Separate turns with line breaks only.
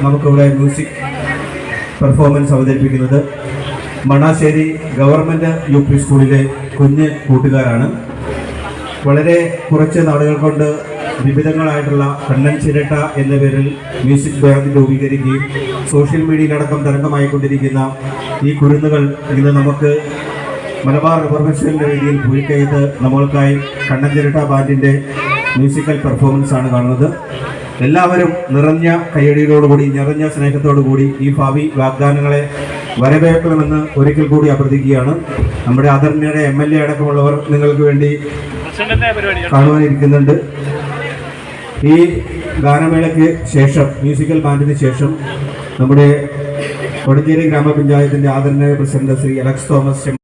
നമുക്കിവിടെ music performance അവതരിപ്പിക്കുന്നത് Manassery government UP സ്കൂളിലെ കുഞ്ഞ് കൂട്ടുകാരാണ്. വളരെ കുറച്ച് നാളുകൾ കൊണ്ട് വിവിധങ്ങളായിട്ടുള്ള കണ്ണൻ ചിരട്ട എന്ന പേരിൽ മ്യൂസിക് ബാൻഡ് രൂപീകരിക്കുകയും സോഷ്യൽ മീഡിയയിലടക്കം തരംഗമായിക്കൊണ്ടിരിക്കുന്ന ഈ കുരുന്നുകൾ ഇന്ന് നമുക്ക് മലബാർ റിവർ ഫെസ്റ്റിവലിൻ്റെ വേദിയിൽ പുലിക്കയത്ത് നമ്മൾക്കായി കണ്ണൻ ചിരട്ട ബാൻഡിൻ്റെ മ്യൂസിക്കൽ പെർഫോമൻസ് ആണ് കാണുന്നത്. എല്ലാവരും നിറഞ്ഞ കയ്യടിയോടുകൂടി നിറഞ്ഞ സ്നേഹത്തോടുകൂടി ഈ ഭാവി വാഗ്ദാനങ്ങളെ വരവേൽക്കണമെന്ന് ഒരിക്കൽ കൂടി അഭ്യർത്ഥിക്കുകയാണ്. നമ്മുടെ ആദരണീയരുടെ MLA അടക്കമുള്ളവർ നിങ്ങൾക്ക് വേണ്ടി കാണുവാനിരിക്കുന്നുണ്ട്. ഈ ഗാനമേളയ്ക്ക് ശേഷം മ്യൂസിക്കൽ ബാൻഡിന് ശേഷം നമ്മുടെ കൊടഞ്ചേരി ഗ്രാമപഞ്ചായത്തിൻ്റെ ആദരണീയ പ്രസിഡന്റ് ശ്രീ അലക്സ് തോമസ്